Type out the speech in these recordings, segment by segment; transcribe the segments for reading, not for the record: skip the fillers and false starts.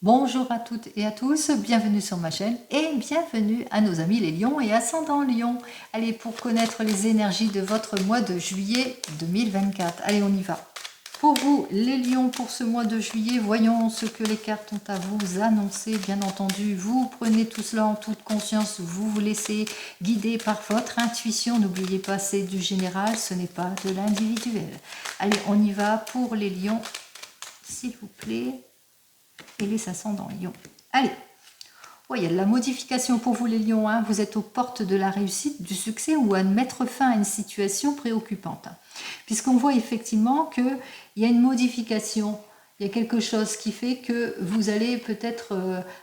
Bonjour à toutes et à tous, bienvenue sur ma chaîne et bienvenue à nos amis les lions et ascendants lions. Allez, pour connaître les énergies de votre mois de juillet 2024, allez on y va. Pour vous les lions, pour ce mois de juillet, voyons ce que les cartes ont à vous annoncer. Bien entendu, vous prenez tout cela en toute conscience, vous vous laissez guider par votre intuition. N'oubliez pas, c'est du général, ce n'est pas de l'individuel. Allez, on y va pour les lions, s'il vous plaît. Et les ascendants lions. Allez, il y a de la modification pour vous les lions, hein. Vous êtes aux portes de la réussite, du succès ou à mettre fin à une situation préoccupante. Puisqu'on voit effectivement qu'il y a une modification, il y a quelque chose qui fait que vous allez peut-être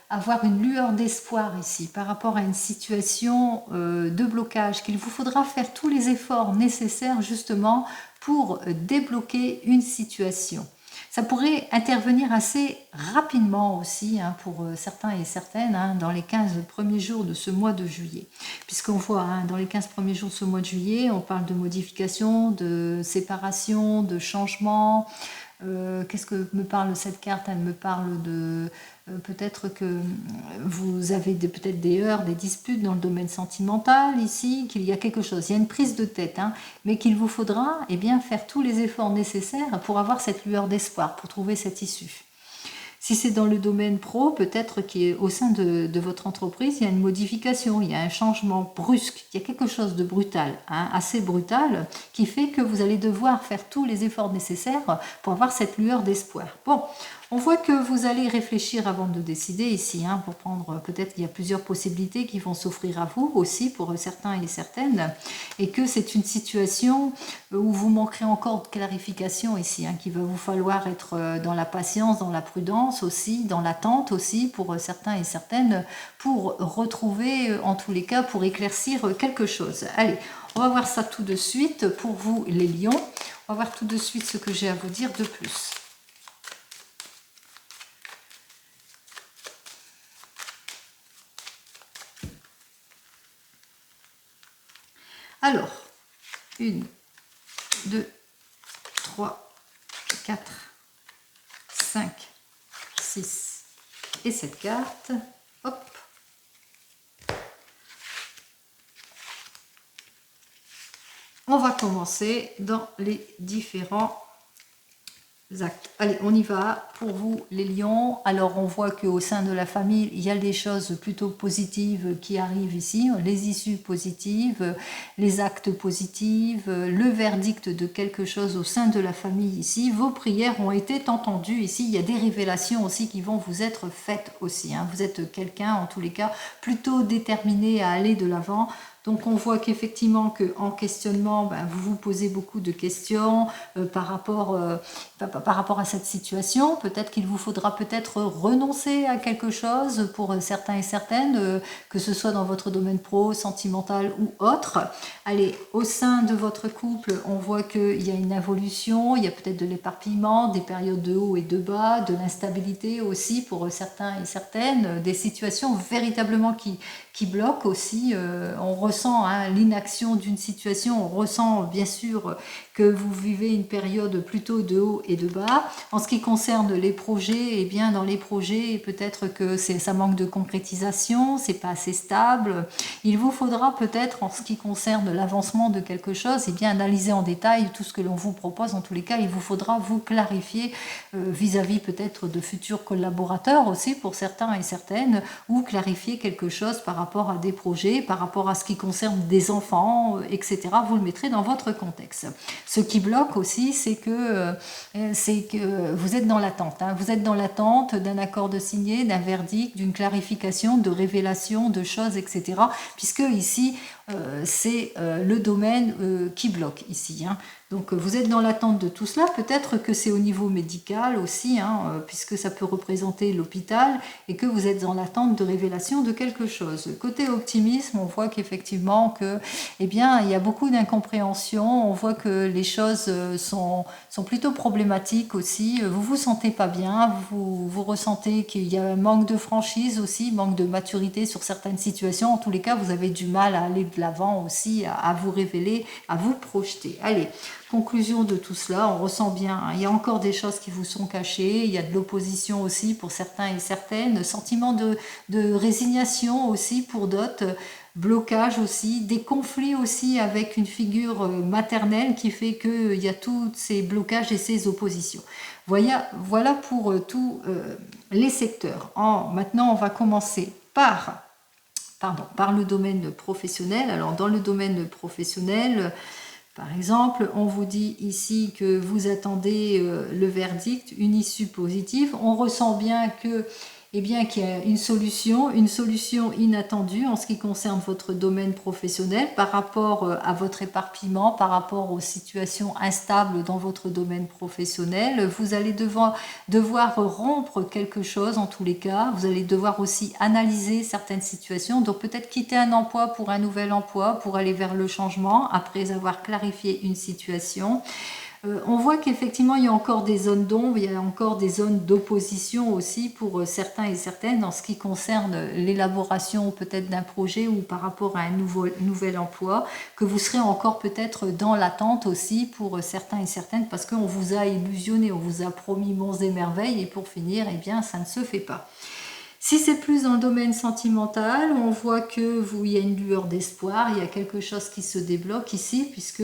avoir une lueur d'espoir ici par rapport à une situation de blocage, qu'il vous faudra faire tous les efforts nécessaires justement pour débloquer une situation. Ça pourrait intervenir assez rapidement aussi hein, pour certains et certaines hein, dans les 15 premiers jours de ce mois de juillet. Puisqu'on voit hein, dans les 15 premiers jours de ce mois de juillet, on parle de modification, de séparation, de changement. Qu'est-ce que me parle cette carte? Elle me parle de peut-être que vous avez peut-être des heurts, des disputes dans le domaine sentimental ici, qu'il y a quelque chose, il y a une prise de tête, hein, mais qu'il vous faudra eh bien, faire tous les efforts nécessaires pour avoir cette lueur d'espoir, pour trouver cette issue. Si c'est dans le domaine pro, peut-être qu'au sein de votre entreprise, il y a une modification, il y a un changement brusque, il y a quelque chose de brutal, hein, assez brutal, qui fait que vous allez devoir faire tous les efforts nécessaires pour avoir cette lueur d'espoir. Bon, on voit que vous allez réfléchir avant de décider ici, hein, pour prendre, peut-être qu'il y a plusieurs possibilités qui vont s'offrir à vous aussi pour certains et certaines, et que c'est une situation où vous manquerez encore de clarification ici, hein, qu'il va vous falloir être dans la patience, dans la prudence aussi, dans l'attente aussi pour certains et certaines, pour retrouver, en tous les cas, pour éclaircir quelque chose. Allez, on va voir ça tout de suite pour vous les lions. On va voir tout de suite ce que j'ai à vous dire de plus. Alors, 1, 2, 3, 4, 5, 6 et cette carte. Hop. On va commencer dans les différents actes. Allez, on y va pour vous les lions. Alors on voit qu'au sein de la famille, il y a des choses plutôt positives qui arrivent ici, les issues positives, les actes positifs, le verdict de quelque chose au sein de la famille ici. Vos prières ont été entendues ici. Il y a des révélations aussi qui vont vous être faites aussi, hein. Vous êtes quelqu'un en tous les cas plutôt déterminé à aller de l'avant. Donc on voit qu'effectivement qu'en questionnement, vous vous posez beaucoup de questions par rapport à cette situation. Peut-être qu'il vous faudra peut-être renoncer à quelque chose pour certains et certaines, que ce soit dans votre domaine pro, sentimental ou autre. Allez, au sein de votre couple, on voit qu'il y a une évolution, il y a peut-être de l'éparpillement, des périodes de haut et de bas, de l'instabilité aussi pour certains et certaines, des situations véritablement qui bloquent aussi. On ressent hein, l'inaction d'une situation, on ressent bien sûr que vous vivez une période plutôt de haut et de bas. En ce qui concerne les projets, eh bien dans les projets, peut-être que ça manque de concrétisation, c'est pas assez stable. Il vous faudra peut-être, en ce qui concerne l'avancement de quelque chose, eh bien analyser en détail tout ce que l'on vous propose. En tous les cas, il vous faudra vous clarifier vis-à-vis peut-être de futurs collaborateurs aussi pour certains et certaines, ou clarifier quelque chose par rapport à des projets, par rapport à ce qui concerne des enfants, etc. Vous le mettrez dans votre contexte. Ce qui bloque aussi, c'est que vous êtes dans l'attente. Hein. Vous êtes dans l'attente d'un accord de signé, d'un verdict, d'une clarification, de révélation, de choses, etc. Puisque ici, c'est le domaine qui bloque ici. Hein. Donc vous êtes dans l'attente de tout cela, peut-être que c'est au niveau médical aussi, hein, puisque ça peut représenter l'hôpital, et que vous êtes dans l'attente de révélation de quelque chose. Côté optimisme, on voit qu'effectivement eh bien, il y a beaucoup d'incompréhension, on voit que les choses sont plutôt problématiques aussi, vous vous sentez pas bien, vous ressentez qu'il y a un manque de franchise aussi, manque de maturité sur certaines situations, en tous les cas vous avez du mal à aller de l'avant aussi, à vous révéler, à vous projeter. Allez, Conclusion de tout cela, on ressent bien, hein, il y a encore des choses qui vous sont cachées, il y a de l'opposition aussi pour certains et certaines, sentiment de résignation aussi pour d'autres, blocage aussi, des conflits aussi avec une figure maternelle qui fait qu'il y a tous ces blocages et ces oppositions. Voilà pour tous les secteurs. Maintenant, on va commencer par le domaine professionnel. Alors, dans le domaine professionnel, par exemple, on vous dit ici que vous attendez le verdict, une issue positive. On ressent bien que, qu'il y a une solution inattendue en ce qui concerne votre domaine professionnel par rapport à votre éparpillement, par rapport aux situations instables dans votre domaine professionnel. Vous allez devoir rompre quelque chose en tous les cas. Vous allez devoir aussi analyser certaines situations. Donc peut-être quitter un emploi pour un nouvel emploi, pour aller vers le changement après avoir clarifié une situation. On voit qu'effectivement il y a encore des zones d'ombre, il y a encore des zones d'opposition aussi pour certains et certaines en ce qui concerne l'élaboration peut-être d'un projet ou par rapport à un nouvel emploi, que vous serez encore peut-être dans l'attente aussi pour certains et certaines parce qu'on vous a illusionné, on vous a promis monts et merveilles et pour finir, eh bien ça ne se fait pas. Si c'est plus dans le domaine sentimental, on voit que il y a une lueur d'espoir, il y a quelque chose qui se débloque ici, puisque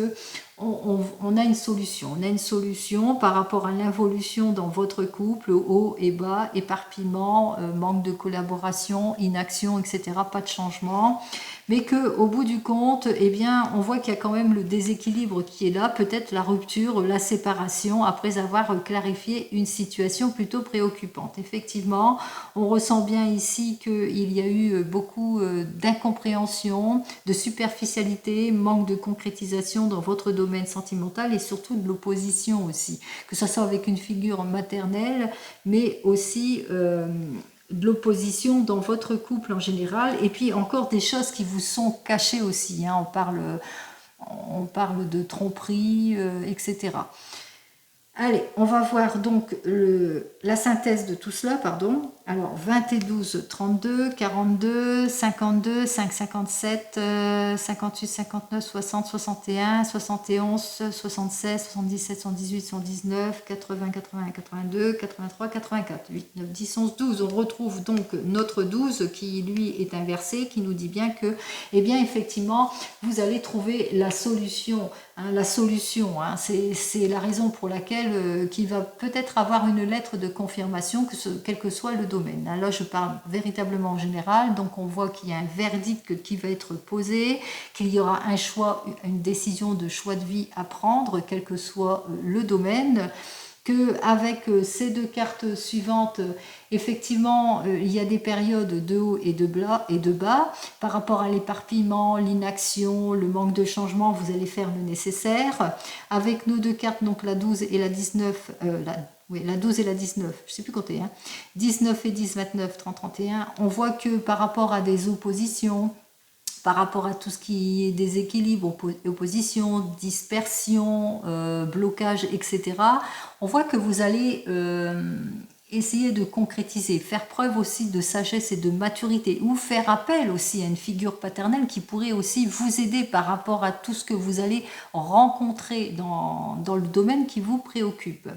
on a une solution. On a une solution par rapport à l'involution dans votre couple, haut et bas, éparpillement, manque de collaboration, inaction, etc., pas de changement. Mais qu'au bout du compte, eh bien, on voit qu'il y a quand même le déséquilibre qui est là, peut-être la rupture, la séparation, après avoir clarifié une situation plutôt préoccupante. Effectivement, on ressent bien ici qu'il y a eu beaucoup d'incompréhension, de superficialité, manque de concrétisation dans votre domaine sentimental et surtout de l'opposition aussi, que ce soit avec une figure maternelle, mais aussi de l'opposition dans votre couple en général, et puis encore des choses qui vous sont cachées aussi, hein. On parle de tromperie, etc. Allez, on va voir donc la synthèse de tout cela, pardon. Alors, 20 et 12, 32, 42, 52, 5, 57, 58, 59, 60, 61, 71, 76, 77, 118, 119, 80, 81, 82, 83, 84, 8, 9, 10, 11, 12. On retrouve donc notre 12 qui, lui, est inversé, qui nous dit bien que, eh bien, effectivement, vous allez trouver la solution. Hein, c'est la raison pour laquelle qui va peut-être avoir une lettre de confirmation, quel que soit le domaine. Là, je parle véritablement en général, donc on voit qu'il y a un verdict qui va être posé, qu'il y aura un choix, une décision de choix de vie à prendre, quel que soit le domaine. Qu'avec ces deux cartes suivantes, effectivement, il y a des périodes de haut et de bas. Par rapport à l'éparpillement, l'inaction, le manque de changement, vous allez faire le nécessaire. Avec nos deux cartes, donc la 12 et la 19, la 12 et la 19, je ne sais plus compter, hein, 19 et 10, 29, 30, 31, on voit que par rapport à des oppositions, par rapport à tout ce qui est déséquilibre, opposition, dispersion, blocage, etc., on voit que vous allez essayer de concrétiser, faire preuve aussi de sagesse et de maturité, ou faire appel aussi à une figure paternelle qui pourrait aussi vous aider par rapport à tout ce que vous allez rencontrer dans le domaine qui vous préoccupe.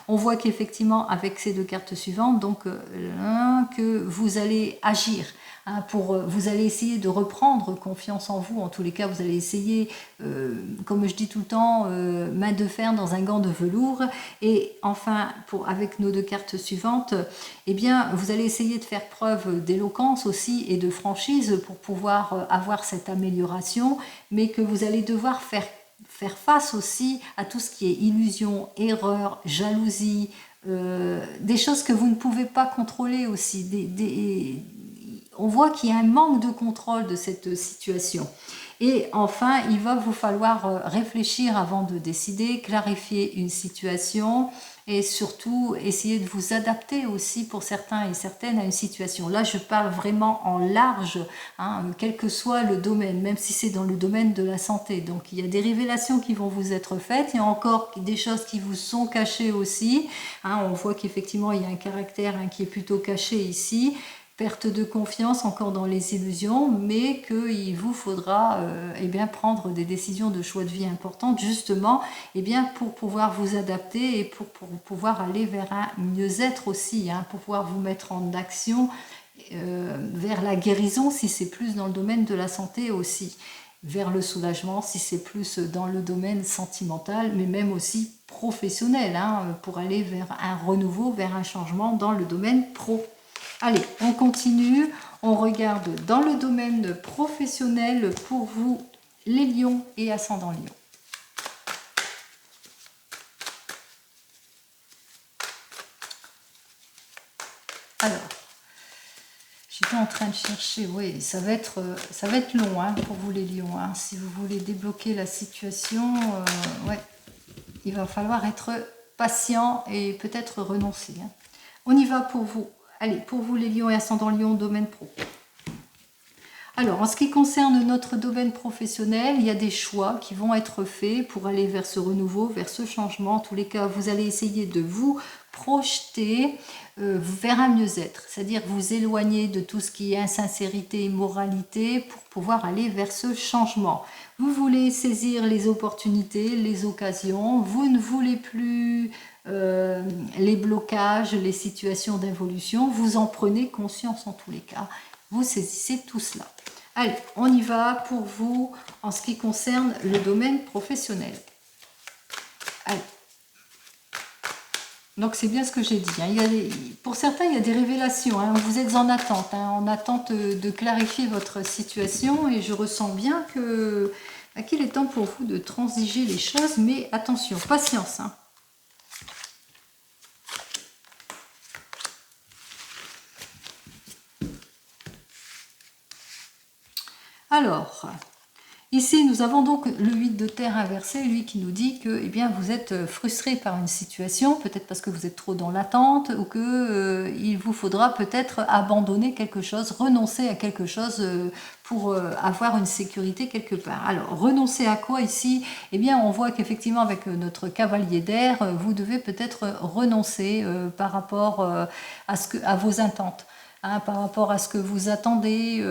On voit qu'effectivement, avec ces deux cartes suivantes, donc que vous allez agir. Vous allez essayer de reprendre confiance en vous. En tous les cas, vous allez essayer, comme je dis tout le temps, main de fer dans un gant de velours. Et enfin, avec nos deux cartes suivantes, eh bien, vous allez essayer de faire preuve d'éloquence aussi et de franchise pour pouvoir avoir cette amélioration, mais que vous allez devoir faire face aussi à tout ce qui est illusion, erreur, jalousie, des choses que vous ne pouvez pas contrôler aussi, on voit qu'il y a un manque de contrôle de cette situation. Et enfin, il va vous falloir réfléchir avant de décider, clarifier une situation et surtout essayer de vous adapter aussi pour certains et certaines à une situation. Là, je parle vraiment en large, hein, quel que soit le domaine, même si c'est dans le domaine de la santé. Donc, il y a des révélations qui vont vous être faites. Il y a encore des choses qui vous sont cachées aussi. Hein, on voit qu'effectivement, il y a un caractère qui est plutôt caché ici. perte de confiance encore dans les illusions, mais qu'il vous faudra eh bien, prendre des décisions de choix de vie importantes, justement eh bien, pour pouvoir vous adapter et pour pouvoir aller vers un mieux-être aussi, hein, pour pouvoir vous mettre en action vers la guérison si c'est plus dans le domaine de la santé aussi, vers le soulagement si c'est plus dans le domaine sentimental, mais même aussi professionnel, hein, pour aller vers un renouveau, vers un changement dans le domaine pro. Allez, on continue, on regarde dans le domaine professionnel pour vous, les lions et ascendant lion. Alors, j'étais en train de chercher, oui, ça va être long hein, pour vous les lions. Hein. Si vous voulez débloquer la situation, ouais, il va falloir être patient et peut-être renoncer. Hein. On y va pour vous. Allez, pour vous les lions et ascendant lion, domaine pro. Alors, en ce qui concerne notre domaine professionnel, il y a des choix qui vont être faits pour aller vers ce renouveau, vers ce changement. En tous les cas, vous allez essayer de vous projeter vers un mieux-être, c'est-à-dire vous éloigner de tout ce qui est insincérité, immoralité, pour pouvoir aller vers ce changement. Vous voulez saisir les opportunités, les occasions, vous ne voulez plus les blocages, les situations d'involution, vous en prenez conscience en tous les cas, vous saisissez tout cela. Allez, on y va pour vous en ce qui concerne le domaine professionnel. Allez. Donc c'est bien ce que j'ai dit. Hein. Pour certains, il y a des révélations. Hein. Vous êtes en attente, hein, en attente de clarifier votre situation et je ressens bien qu'il est temps pour vous de transiger les choses, mais attention, patience. Hein. Alors, ici nous avons donc le 8 de terre inversé, lui qui nous dit que eh bien, vous êtes frustré par une situation, peut-être parce que vous êtes trop dans l'attente ou qu'il vous faudra peut-être abandonner quelque chose, renoncer à quelque chose pour avoir une sécurité quelque part. Alors, renoncer à quoi ici? Eh bien, on voit qu'effectivement avec notre cavalier d'air, vous devez peut-être renoncer par rapport à vos attentes, hein, par rapport à ce que vous attendez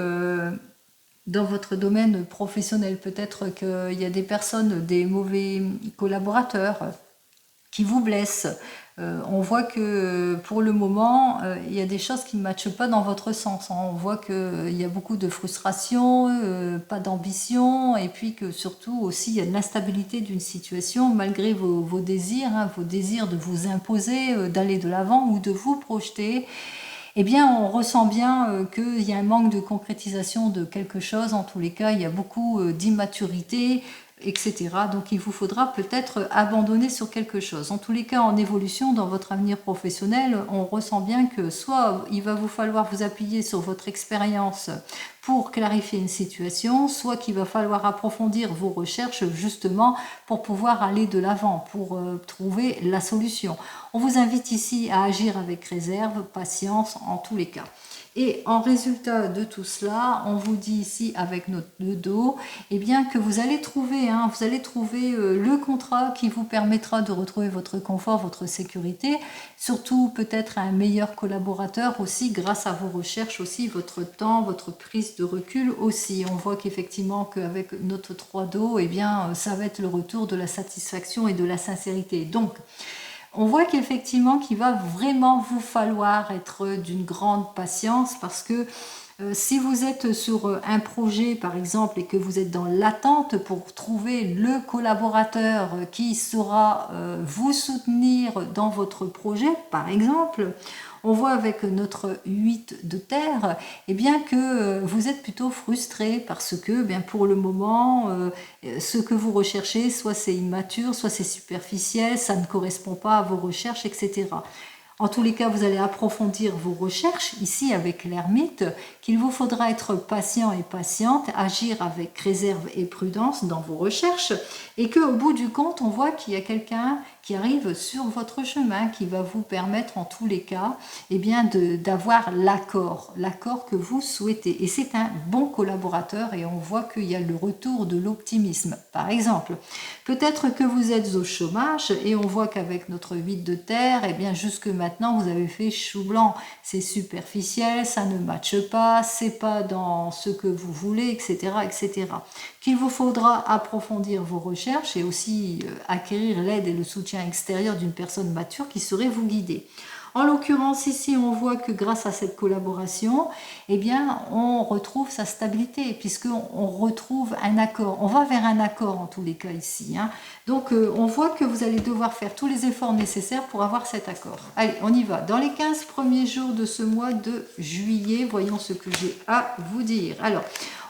dans votre domaine professionnel. Peut-être qu'il y a des personnes, des mauvais collaborateurs qui vous blessent. On voit que pour le moment, il y a des choses qui ne matchent pas dans votre sens. Hein. On voit qu'il y a beaucoup de frustration, pas d'ambition, et puis que surtout aussi il y a de l'instabilité d'une situation malgré vos désirs, hein, vos désirs de vous imposer, d'aller de l'avant ou de vous projeter. Eh bien, on ressent bien qu'il y a un manque de concrétisation de quelque chose. En tous les cas, il y a beaucoup d'immaturité, etc. Donc, il vous faudra peut-être abandonner sur quelque chose. En tous les cas, en évolution dans votre avenir professionnel, on ressent bien que soit il va vous falloir vous appuyer sur votre expérience pour clarifier une situation, soit qu'il va falloir approfondir vos recherches justement pour pouvoir aller de l'avant, pour trouver la solution. On vous invite ici à agir avec réserve, patience en tous les cas. Et en résultat de tout cela, on vous dit ici avec le dos, eh bien que vous allez trouver, le contrat qui vous permettra de retrouver votre confort, votre sécurité, surtout peut-être un meilleur collaborateur aussi grâce à vos recherches aussi, votre temps, votre prise de recul aussi. On voit qu'effectivement qu'avec notre 3 d'eau, eh bien ça va être le retour de la satisfaction et de la sincérité. Donc, on voit qu'effectivement qu'il va vraiment vous falloir être d'une grande patience parce que si vous êtes sur un projet par exemple et que vous êtes dans l'attente pour trouver le collaborateur qui saura vous soutenir dans votre projet par exemple, on voit avec notre 8 de terre eh bien que vous êtes plutôt frustré parce que bien pour le moment ce que vous recherchez soit c'est immature, soit c'est superficiel, ça ne correspond pas à vos recherches, etc. En tous les cas, vous allez approfondir vos recherches, ici avec l'ermite, qu'il vous faudra être patient et patiente, agir avec réserve et prudence dans vos recherches, et qu'au bout du compte, on voit qu'il y a quelqu'un qui arrive sur votre chemin, qui va vous permettre en tous les cas eh bien d'avoir l'accord que vous souhaitez. Et c'est un bon collaborateur et on voit qu'il y a le retour de l'optimisme. Par exemple, peut-être que vous êtes au chômage et on voit qu'avec notre 8 de terre, eh bien jusque maintenant vous avez fait chou blanc. C'est superficiel, ça ne matche pas, c'est pas dans ce que vous voulez, etc., etc. Qu'il vous faudra approfondir vos recherches et aussi acquérir l'aide et le soutien extérieur d'une personne mature qui saurait vous guider. En l'occurrence, ici, on voit que grâce à cette collaboration, eh bien, on retrouve sa stabilité, puisqu'on retrouve un accord. On va vers un accord, en tous les cas, ici. Hein. Donc, on voit que vous allez devoir faire tous les efforts nécessaires pour avoir cet accord. Allez, on y va. Dans les 15 premiers jours de ce mois de juillet, voyons ce que j'ai à vous dire. Alors,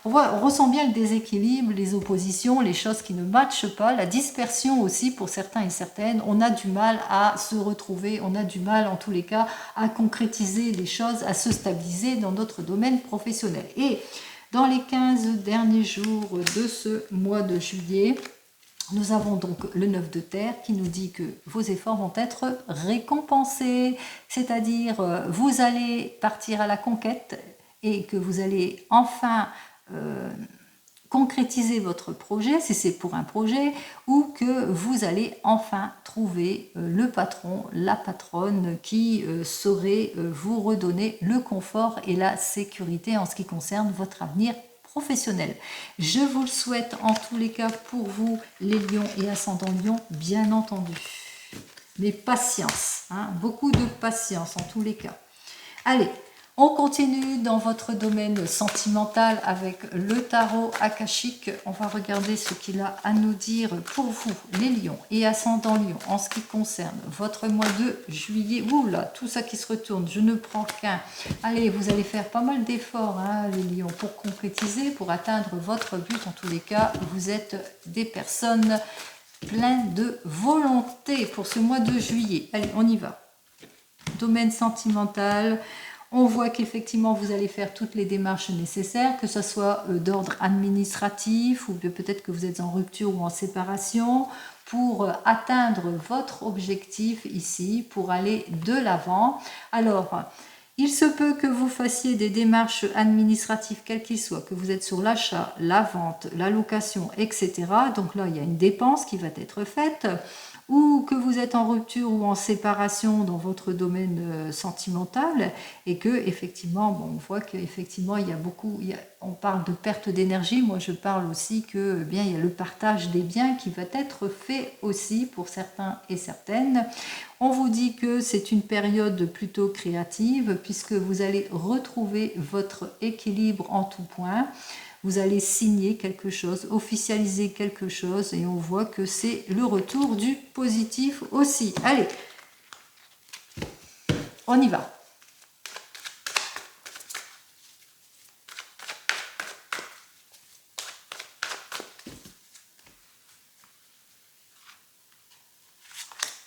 on ressent bien le déséquilibre, les oppositions, les choses qui ne matchent pas, la dispersion aussi pour certains et certaines. On a du mal à se retrouver, on a du mal en tous les cas à concrétiser les choses, à se stabiliser dans notre domaine professionnel. Et dans les 15 derniers jours de ce mois de juillet, nous avons donc le 9 de terre qui nous dit que vos efforts vont être récompensés, c'est-à-dire vous allez partir à la conquête et que vous allez enfin concrétiser votre projet, si c'est pour un projet, ou que vous allez enfin trouver le patron, la patronne qui saurait vous redonner le confort et la sécurité en ce qui concerne votre avenir professionnel. Je vous le souhaite en tous les cas pour vous, les lions et ascendants lions, bien entendu. Mais patience, hein, beaucoup de patience en tous les cas. Allez, on continue dans votre domaine sentimental avec le tarot akashique. On va regarder ce qu'il a à nous dire pour vous, les lions et ascendants lions, en ce qui concerne votre mois de juillet. Ouh là, tout ça qui se retourne, je ne prends qu'un. Allez, vous allez faire pas mal d'efforts, hein, les lions, pour concrétiser, pour atteindre votre but. En tous les cas, vous êtes des personnes pleines de volonté pour ce mois de juillet. Allez, on y va. Domaine sentimental. On voit qu'effectivement, vous allez faire toutes les démarches nécessaires, que ce soit d'ordre administratif ou peut-être que vous êtes en rupture ou en séparation, pour atteindre votre objectif ici, pour aller de l'avant. Alors, il se peut que vous fassiez des démarches administratives, quelles qu'ils soient, que vous êtes sur l'achat, la vente, la location, etc. Donc là, il y a une dépense qui va être faite. Ou que vous êtes en rupture ou en séparation dans votre domaine sentimental et que effectivement, bon, on voit qu'effectivement il y a beaucoup, on parle de perte d'énergie. Moi, je parle aussi que bien il y a le partage des biens qui va être fait aussi pour certains et certaines. On vous dit que c'est une période plutôt créative puisque vous allez retrouver votre équilibre en tout point. Vous allez signer quelque chose, officialiser quelque chose et on voit que c'est le retour du positif aussi. Allez, on y va.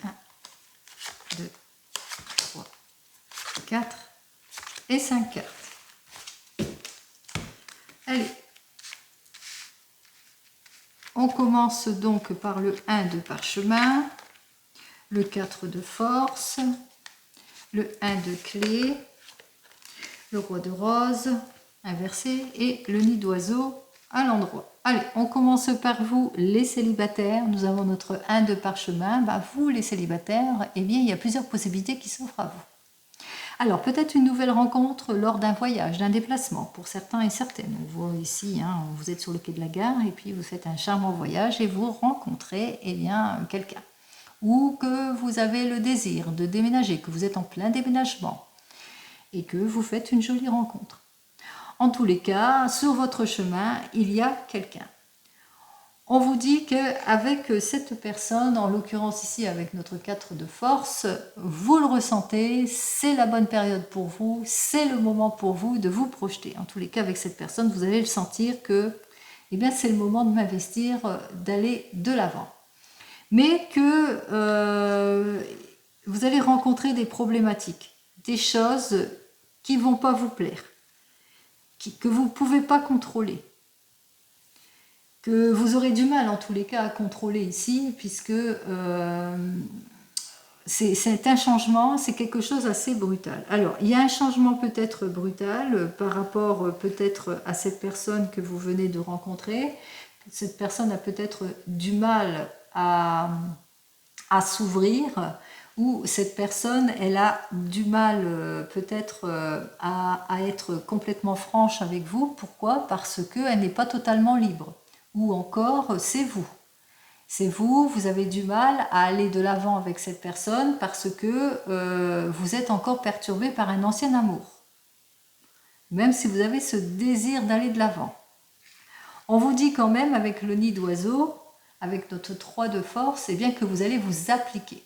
Un, 2, 3, 4 et 5 cartes. Allez. On commence donc par le 1 de parchemin, le 4 de force, le 1 de clé, le roi de rose inversé et le nid d'oiseau à l'endroit. Allez, on commence par vous les célibataires. Nous avons notre 1 de parchemin. Vous les célibataires, eh bien il y a plusieurs possibilités qui s'offrent à vous. Alors, peut-être une nouvelle rencontre lors d'un voyage, d'un déplacement, pour certains et certaines. On voit ici, hein, vous êtes sur le quai de la gare et puis vous faites un charmant voyage et vous rencontrez eh bien, quelqu'un. Ou que vous avez le désir de déménager, que vous êtes en plein déménagement et que vous faites une jolie rencontre. En tous les cas, sur votre chemin, il y a quelqu'un. On vous dit qu'avec cette personne, en l'occurrence ici avec notre 4 de force, vous le ressentez, c'est la bonne période pour vous, c'est le moment pour vous de vous projeter. En tous les cas, avec cette personne, vous allez le sentir que eh bien, c'est le moment de m'investir, d'aller de l'avant. Mais que vous allez rencontrer des problématiques, des choses qui ne vont pas vous plaire, que vous ne pouvez pas contrôler. que vous aurez du mal en tous les cas à contrôler ici, puisque c'est un changement, c'est quelque chose assez brutal. Alors, il y a un changement peut-être brutal par rapport peut-être à cette personne que vous venez de rencontrer. Cette personne a peut-être du mal à s'ouvrir, ou cette personne, elle a du mal peut-être à être complètement franche avec vous. Pourquoi? Parce qu'elle n'est pas totalement libre. Ou encore, c'est vous. C'est vous, vous avez du mal à aller de l'avant avec cette personne parce que vous êtes encore perturbé par un ancien amour. Même si vous avez ce désir d'aller de l'avant. On vous dit quand même avec le nid d'oiseau, avec notre 3 de force, eh bien que vous allez vous appliquer.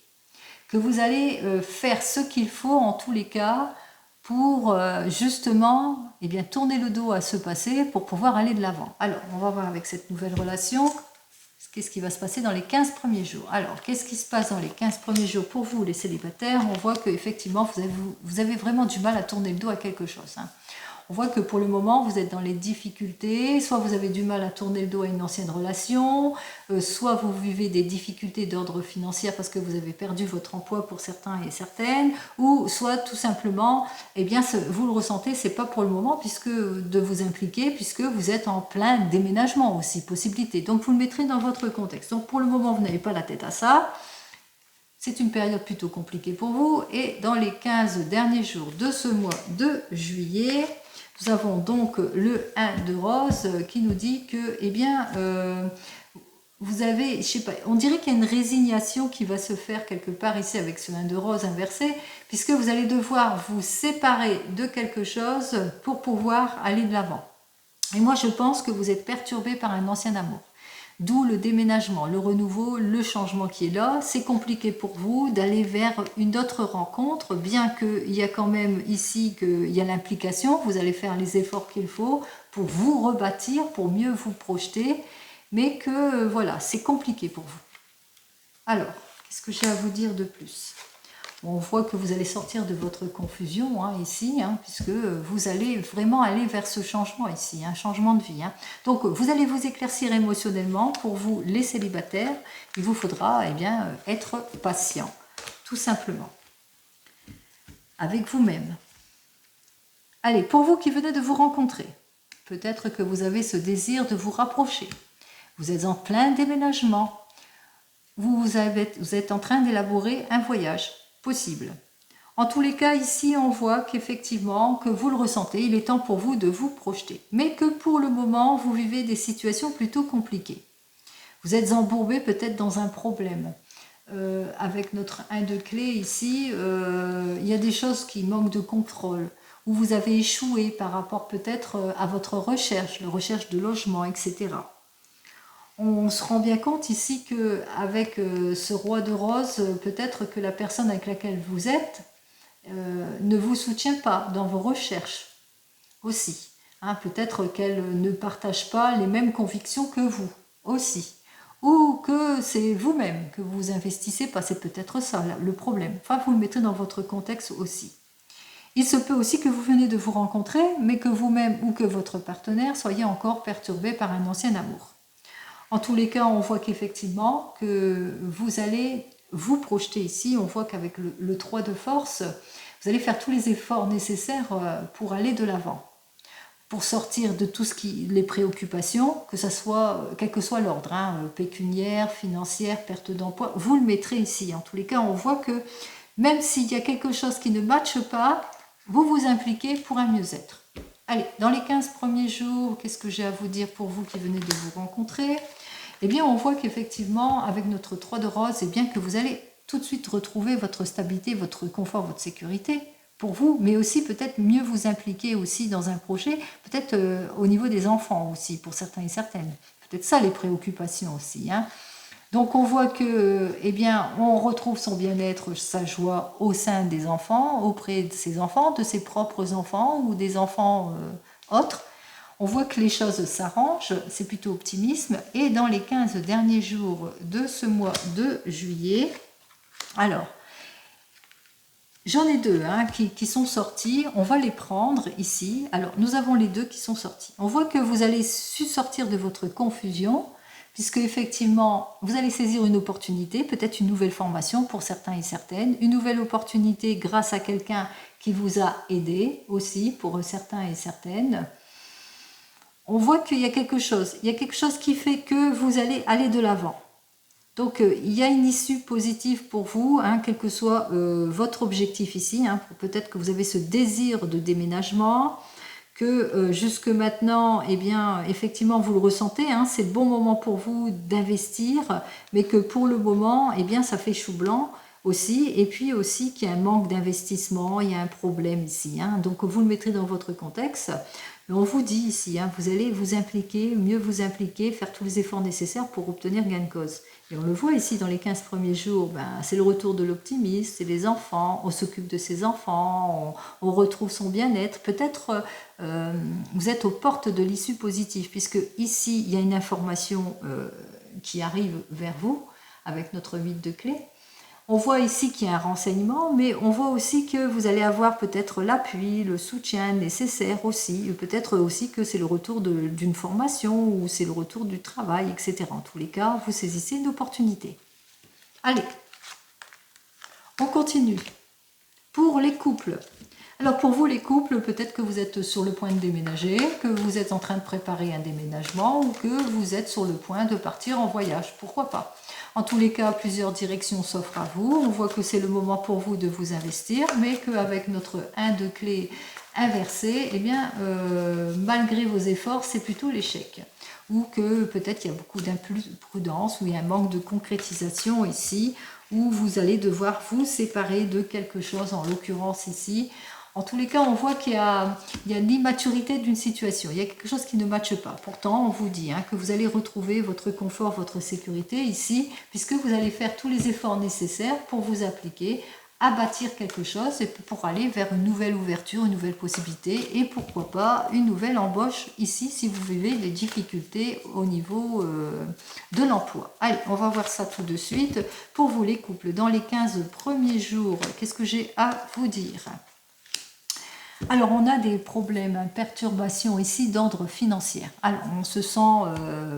Que vous allez faire ce qu'il faut en tous les cas pour justement eh bien, tourner le dos à ce passé pour pouvoir aller de l'avant. Alors, on va voir avec cette nouvelle relation qu'est-ce qui va se passer dans les 15 premiers jours. Alors, qu'est-ce qui se passe dans les 15 premiers jours pour vous, les célibataires? On voit qu'effectivement, vous avez vraiment du mal à tourner le dos à quelque chose. Hein. On voit que pour le moment, vous êtes dans les difficultés, soit vous avez du mal à tourner le dos à une ancienne relation, soit vous vivez des difficultés d'ordre financier parce que vous avez perdu votre emploi pour certains et certaines, ou soit tout simplement, eh bien, vous le ressentez, c'est pas pour le moment puisque de vous impliquer, puisque vous êtes en plein déménagement aussi, possibilité. Donc vous le mettrez dans votre contexte. Donc pour le moment, vous n'avez pas la tête à ça. C'est une période plutôt compliquée pour vous. Et dans les 15 derniers jours de ce mois de juillet, nous avons donc le 1 de rose qui nous dit que, eh bien, vous avez, je sais pas, on dirait qu'il y a une résignation qui va se faire quelque part ici avec ce 1 de rose inversé, puisque vous allez devoir vous séparer de quelque chose pour pouvoir aller de l'avant. Et moi, je pense que vous êtes perturbé par un ancien amour. D'où le déménagement, le renouveau, le changement qui est là. C'est compliqué pour vous d'aller vers une autre rencontre, bien qu'il y a quand même ici qu'il y a l'implication. Vous allez faire les efforts qu'il faut pour vous rebâtir, pour mieux vous projeter. Mais que voilà, c'est compliqué pour vous. Alors, qu'est-ce que j'ai à vous dire de plus? On voit que vous allez sortir de votre confusion hein, ici, hein, puisque vous allez vraiment aller vers ce changement ici, un changement de vie. Hein. Donc vous allez vous éclaircir émotionnellement. Pour vous, les célibataires, il vous faudra eh bien, être patient, tout simplement, avec vous-même. Allez, pour vous qui venez de vous rencontrer, peut-être que vous avez ce désir de vous rapprocher. Vous êtes en plein déménagement. Vous êtes en train d'élaborer un voyage possible. En tous les cas, ici, on voit qu'effectivement, que vous le ressentez, il est temps pour vous de vous projeter. Mais que pour le moment, vous vivez des situations plutôt compliquées. Vous êtes embourbé peut-être dans un problème. Avec notre 1 de clé ici, il y a des choses qui manquent de contrôle, où vous avez échoué par rapport peut-être à votre recherche, la recherche de logement, etc. On se rend bien compte ici qu'avec ce roi de rose, peut-être que la personne avec laquelle vous êtes ne vous soutient pas dans vos recherches aussi. Hein, peut-être qu'elle ne partage pas les mêmes convictions que vous aussi. Ou que c'est vous-même que vous investissez pas, c'est peut-être ça le problème. Enfin, vous le mettez dans votre contexte aussi. Il se peut aussi que vous venez de vous rencontrer, mais que vous-même ou que votre partenaire soyez encore perturbé par un ancien amour. En tous les cas, on voit qu'effectivement, que vous allez vous projeter ici. On voit qu'avec le 3 de force, vous allez faire tous les efforts nécessaires pour aller de l'avant, pour sortir de tout ce qui les préoccupations, que ça soit, quel que soit l'ordre, hein, pécuniaire, financière, perte d'emploi, vous le mettrez ici. En tous les cas, on voit que même s'il y a quelque chose qui ne matche pas, vous vous impliquez pour un mieux-être. Allez, dans les 15 premiers jours, qu'est-ce que j'ai à vous dire pour vous qui venez de vous rencontrer? Eh bien, on voit qu'effectivement, avec notre 3 de rose, eh bien, que vous allez tout de suite retrouver votre stabilité, votre confort, votre sécurité pour vous, mais aussi peut-être mieux vous impliquer aussi dans un projet, peut-être au niveau des enfants aussi, pour certains et certaines. Peut-être ça les préoccupations aussi. Hein. Donc on voit que, eh bien, on retrouve son bien-être, sa joie au sein des enfants, auprès de ses enfants, de ses propres enfants ou des enfants autres. On voit que les choses s'arrangent, c'est plutôt optimisme. Et dans les 15 derniers jours de ce mois de juillet, alors, J'en ai deux hein, qui sont sortis, on va les prendre ici. Alors nous avons les deux qui sont sortis. On voit que vous allez sortir de votre confusion, puisque effectivement vous allez saisir une opportunité, peut-être une nouvelle formation pour certains et certaines, une nouvelle opportunité grâce à quelqu'un qui vous a aidé aussi pour certains et certaines. On voit qu'il y a quelque chose, qui fait que vous allez aller de l'avant. Donc, il y a une issue positive pour vous, hein, quel que soit votre objectif ici. Hein, peut-être que vous avez ce désir de déménagement, que jusque maintenant, eh bien, effectivement, vous le ressentez. Hein, c'est le bon moment pour vous d'investir, mais que pour le moment, eh bien, ça fait chou blanc aussi. Et puis aussi qu'il y a un manque d'investissement, il y a un problème ici. Hein, donc, vous le mettrez dans votre contexte. Mais on vous dit ici, hein, vous allez vous impliquer, mieux vous impliquer, faire tous les efforts nécessaires pour obtenir gain de cause. Et on le voit ici dans les 15 premiers jours, ben, c'est le retour de l'optimisme, c'est les enfants, on s'occupe de ses enfants, on retrouve son bien-être. Peut-être vous êtes aux portes de l'issue positive, puisque ici, il y a une information qui arrive vers vous avec notre 8 de clé. On voit ici qu'il y a un renseignement, mais on voit aussi que vous allez avoir peut-être l'appui, le soutien nécessaire aussi. Peut-être aussi que c'est le retour d'une formation ou c'est le retour du travail, etc. En tous les cas, vous saisissez une opportunité. Allez, on continue. Pour les couples. Alors pour vous les couples, peut-être que vous êtes sur le point de déménager, que vous êtes en train de préparer un déménagement ou que vous êtes sur le point de partir en voyage. Pourquoi pas ? En tous les cas, plusieurs directions s'offrent à vous. On voit que c'est le moment pour vous de vous investir, mais qu'avec notre 1 de clé inversé, eh bien, malgré vos efforts, c'est plutôt l'échec. Ou que peut-être il y a beaucoup d'imprudence, ou il y a un manque de concrétisation ici, où vous allez devoir vous séparer de quelque chose, en l'occurrence ici. En tous les cas, on voit qu'il y a l'immaturité d'une situation. Il y a quelque chose qui ne matche pas. Pourtant, on vous dit hein, que vous allez retrouver votre confort, votre sécurité ici, puisque vous allez faire tous les efforts nécessaires pour vous appliquer à bâtir quelque chose et pour aller vers une nouvelle ouverture, une nouvelle possibilité et pourquoi pas une nouvelle embauche ici si vous vivez des difficultés au niveau de l'emploi. Allez, on va voir ça tout de suite. Pour vous les couples, dans les 15 premiers jours, qu'est-ce que j'ai à vous dire ? Alors, on a des problèmes, perturbations ici d'ordre financier. Alors, on se sent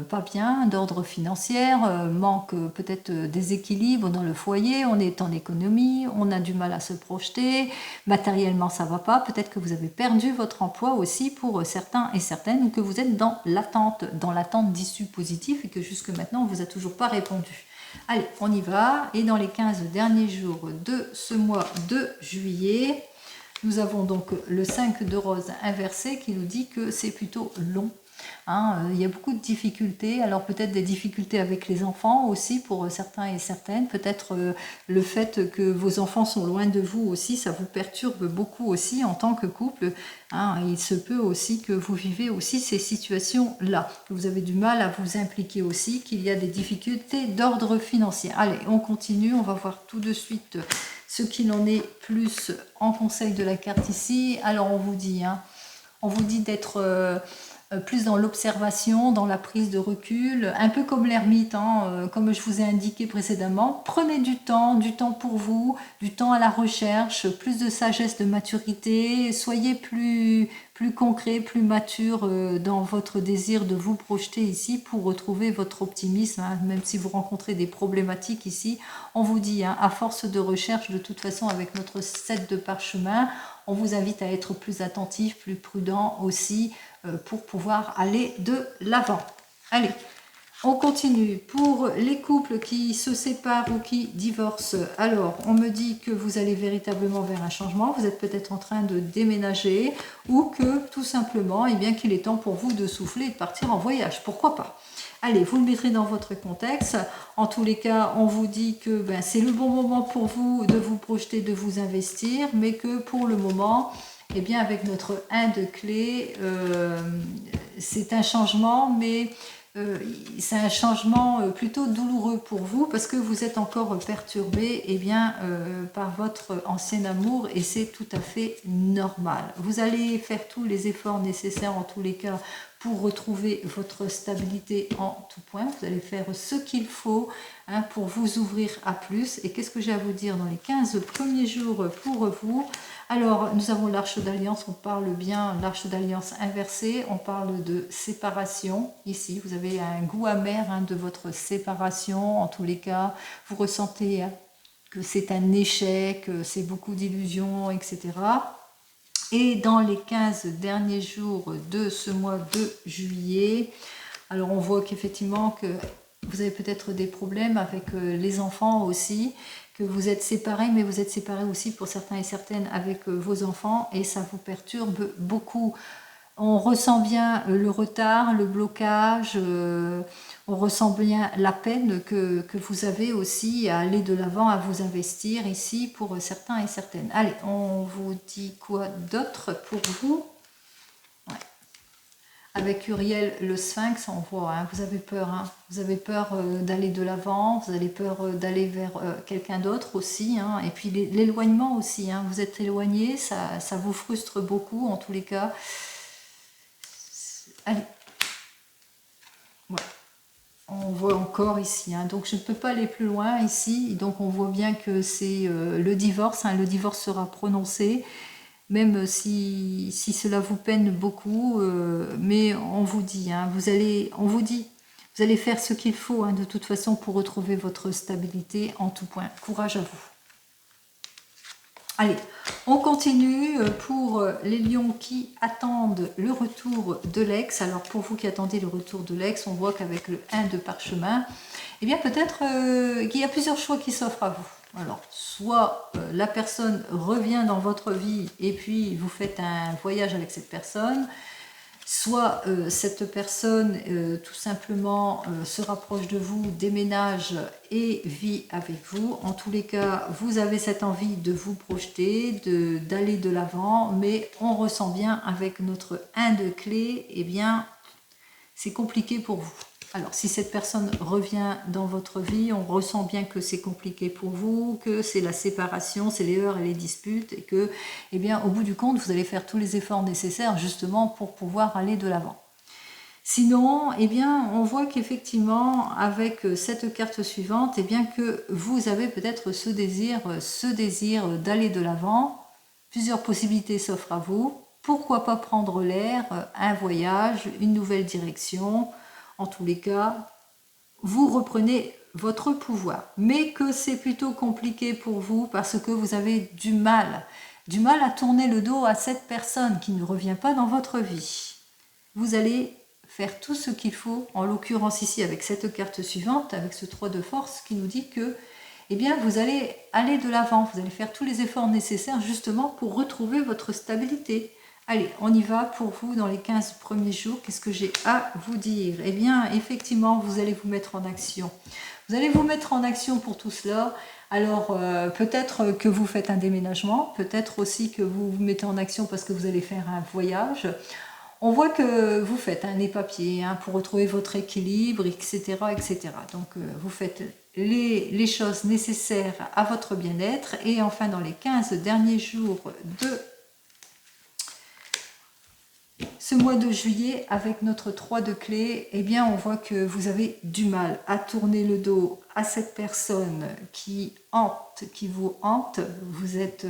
pas bien d'ordre financier, manque peut-être déséquilibre dans le foyer, on est en économie, on a du mal à se projeter, matériellement ça va pas, peut-être que vous avez perdu votre emploi aussi pour certains et certaines, ou que vous êtes dans l'attente d'issue positive et que jusque maintenant on vous a toujours pas répondu. Allez, on y va, et dans les 15 derniers jours de ce mois de juillet, nous avons donc le 5 de rose inversé qui nous dit que c'est plutôt long. Hein, il y a beaucoup de difficultés, alors peut-être des difficultés avec les enfants aussi pour certains et certaines, peut-être le fait que vos enfants sont loin de vous aussi, ça vous perturbe beaucoup aussi en tant que couple. Hein, il se peut aussi que vous vivez aussi ces situations-là, que vous avez du mal à vous impliquer aussi, qu'il y a des difficultés d'ordre financier. Allez, on continue, on va voir tout de suite ce qu'il en est plus en conseil de la carte ici. Alors on vous dit d'être plus dans l'observation, dans la prise de recul, un peu comme l'ermite, hein, comme je vous ai indiqué précédemment. Prenez du temps pour vous, du temps à la recherche, plus de sagesse, de maturité, soyez plus concret, plus mature dans votre désir de vous projeter ici pour retrouver votre optimisme, hein, même si vous rencontrez des problématiques ici. On vous dit, hein, à force de recherche, de toute façon, avec notre 7 de parchemin, on vous invite à être plus attentif, plus prudent aussi, pour pouvoir aller de l'avant. Allez, on continue. Pour les couples qui se séparent ou qui divorcent, alors on me dit que vous allez véritablement vers un changement, vous êtes peut-être en train de déménager ou que tout simplement, eh bien, qu'il est temps pour vous de souffler et de partir en voyage. Pourquoi pas ? Allez, vous le mettrez dans votre contexte. En tous les cas, on vous dit que c'est le bon moment pour vous de vous projeter, de vous investir, mais que pour le moment, eh bien, avec notre 1 de clé, c'est un changement, mais c'est un changement plutôt douloureux pour vous parce que vous êtes encore perturbé par votre ancien amour et c'est tout à fait normal. Vous allez faire tous les efforts nécessaires en tous les cas pour retrouver votre stabilité en tout point. Vous allez faire ce qu'il faut hein, pour vous ouvrir à plus. Et qu'est-ce que j'ai à vous dire dans les 15 premiers jours pour vous? Alors, nous avons l'Arche d'Alliance, on parle bien, l'Arche d'Alliance inversée, on parle de séparation. Ici, vous avez un goût amer hein, de votre séparation. En tous les cas, vous ressentez que c'est un échec, c'est beaucoup d'illusions, etc. Et dans les 15 derniers jours de ce mois de juillet, alors on voit qu'effectivement que vous avez peut-être des problèmes avec les enfants aussi, que vous êtes séparés, mais vous êtes séparés aussi pour certains et certaines avec vos enfants et ça vous perturbe beaucoup. On ressent bien le retard, le blocage, on ressent bien la peine que vous avez aussi à aller de l'avant, à vous investir ici pour certains et certaines. Allez, on vous dit quoi d'autre pour vous? Ouais. Avec Uriel, le Sphinx, on voit, hein, vous avez peur. Hein, vous avez peur d'aller de l'avant, vous avez peur d'aller vers quelqu'un d'autre aussi. Hein, et puis l'éloignement aussi, hein, vous êtes éloigné, ça vous frustre beaucoup en tous les cas. Allez, voilà. On voit encore ici, hein. Donc je ne peux pas aller plus loin ici, donc on voit bien que c'est le divorce, hein. Le divorce sera prononcé, même si cela vous peine beaucoup, mais on vous dit, hein, on vous dit, vous allez faire ce qu'il faut hein, de toute façon pour retrouver votre stabilité en tout point. Courage à vous. Allez, on continue pour les lions qui attendent le retour de l'ex. Alors pour vous qui attendez le retour de l'ex, on voit qu'avec le 1 de parchemin, eh bien peut-être qu'il y a plusieurs choix qui s'offrent à vous. Alors, soit la personne revient dans votre vie et puis vous faites un voyage avec cette personne, soit cette personne tout simplement se rapproche de vous, déménage et vit avec vous. En tous les cas, vous avez cette envie de vous projeter, d'aller de l'avant, mais on ressent bien avec notre 1 de clé, eh bien, c'est compliqué pour vous. Alors, si cette personne revient dans votre vie, on ressent bien que c'est compliqué pour vous, que c'est la séparation, c'est les heurts et les disputes, et que, eh bien, au bout du compte, vous allez faire tous les efforts nécessaires justement pour pouvoir aller de l'avant. Sinon, eh bien, on voit qu'effectivement, avec cette carte suivante, eh bien, que vous avez peut-être ce désir d'aller de l'avant. Plusieurs possibilités s'offrent à vous. Pourquoi pas prendre l'air, un voyage, une nouvelle direction. En tous les cas, vous reprenez votre pouvoir. Mais que c'est plutôt compliqué pour vous parce que vous avez du mal à tourner le dos à cette personne qui ne revient pas dans votre vie. Vous allez faire tout ce qu'il faut, en l'occurrence ici avec cette carte suivante, avec ce 3 de force qui nous dit que eh bien, vous allez aller de l'avant, vous allez faire tous les efforts nécessaires justement pour retrouver votre stabilité. Allez, on y va pour vous dans les 15 premiers jours. Qu'est-ce que j'ai à vous dire? Eh bien, effectivement, vous allez vous mettre en action. Vous allez vous mettre en action pour tout cela. Alors, peut-être que vous faites un déménagement, peut-être aussi que vous vous mettez en action parce que vous allez faire un voyage. On voit que vous faites un papier hein, pour retrouver votre équilibre, etc. etc. Donc, vous faites les choses nécessaires à votre bien-être. Et enfin, dans les 15 derniers jours de ce mois de juillet, avec notre 3 de clé, eh bien, on voit que vous avez du mal à tourner le dos à cette personne qui vous hante. Vous êtes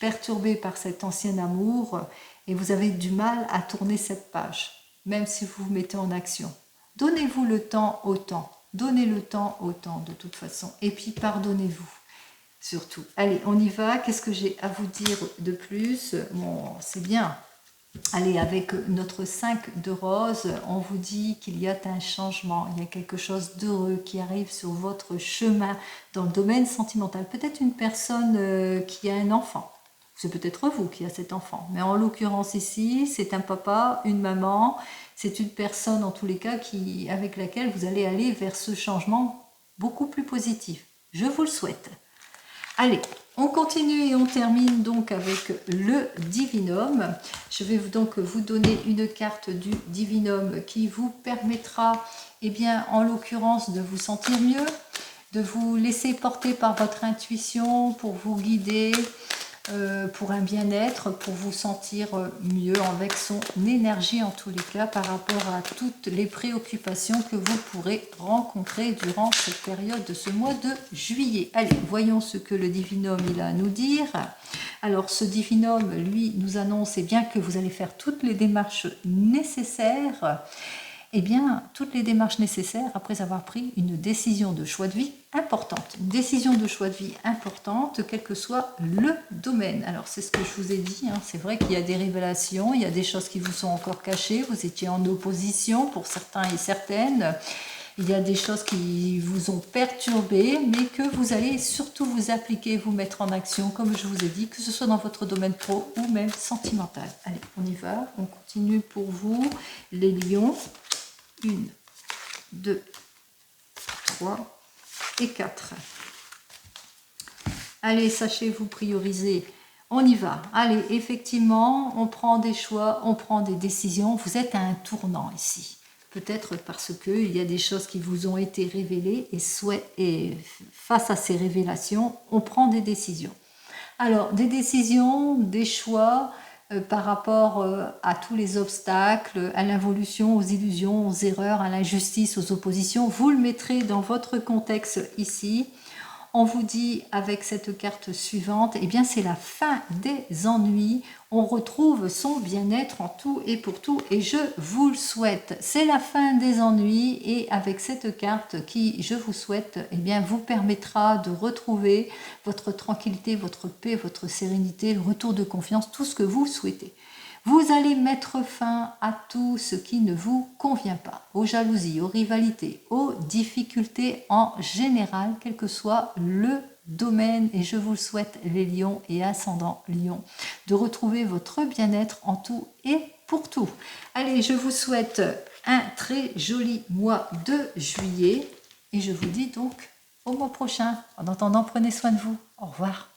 perturbé par cet ancien amour et vous avez du mal à tourner cette page, même si vous vous mettez en action. Donnez-vous le temps au temps. Donnez le temps au temps de toute façon. Et puis, pardonnez-vous. Surtout. Allez, on y va. Qu'est-ce que j'ai à vous dire de plus? Bon, c'est bien. Allez, avec notre 5 de rose, on vous dit qu'il y a un changement, il y a quelque chose d'heureux qui arrive sur votre chemin dans le domaine sentimental. Peut-être une personne qui a un enfant, c'est peut-être vous qui a cet enfant, mais en l'occurrence ici, c'est un papa, une maman, c'est une personne en tous les cas avec laquelle vous allez aller vers ce changement beaucoup plus positif. Je vous le souhaite. Allez, on continue et on termine donc avec le Divinum. Je vais donc vous donner une carte du Divinum qui vous permettra, eh bien, en l'occurrence, de vous sentir mieux, de vous laisser porter par votre intuition pour vous guider, pour un bien-être, pour vous sentir mieux avec son énergie en tous les cas par rapport à toutes les préoccupations que vous pourrez rencontrer durant cette période de ce mois de juillet. Allez, voyons ce que le divinome il a à nous dire. Alors ce divinome, lui, nous annonce bien que vous allez faire toutes les démarches nécessaires. Eh bien, toutes les démarches nécessaires après avoir pris une décision de choix de vie importante. Une décision de choix de vie importante, quel que soit le domaine. Alors, c'est ce que je vous ai dit, hein. C'est vrai qu'il y a des révélations, il y a des choses qui vous sont encore cachées, vous étiez en opposition pour certains et certaines. Il y a des choses qui vous ont perturbé, mais que vous allez surtout vous appliquer, vous mettre en action, comme je vous ai dit, que ce soit dans votre domaine pro ou même sentimental. Allez, on y va, on continue pour vous, les lions. 1, 2, 3 et 4. Allez, sachez vous prioriser. On y va. Allez, effectivement, on prend des choix, on prend des décisions. Vous êtes à un tournant ici. Peut-être parce qu'il y a des choses qui vous ont été révélées et face à ces révélations, on prend des décisions. Alors, des décisions, des choix par rapport à tous les obstacles, à l'involution, aux illusions, aux erreurs, à l'injustice, aux oppositions. Vous le mettrez dans votre contexte ici. On vous dit avec cette carte suivante, eh bien c'est la fin des ennuis. On retrouve son bien-être en tout et pour tout et je vous le souhaite. C'est la fin des ennuis et avec cette carte qui, je vous souhaite, eh bien vous permettra de retrouver votre tranquillité, votre paix, votre sérénité, le retour de confiance, tout ce que vous souhaitez. Vous allez mettre fin à tout ce qui ne vous convient pas, aux jalousies, aux rivalités, aux difficultés en général, quel que soit le domaine. Et je vous souhaite, les lions et ascendants lions, de retrouver votre bien-être en tout et pour tout. Allez, je vous souhaite un très joli mois de juillet et je vous dis donc au mois prochain. En attendant, prenez soin de vous. Au revoir.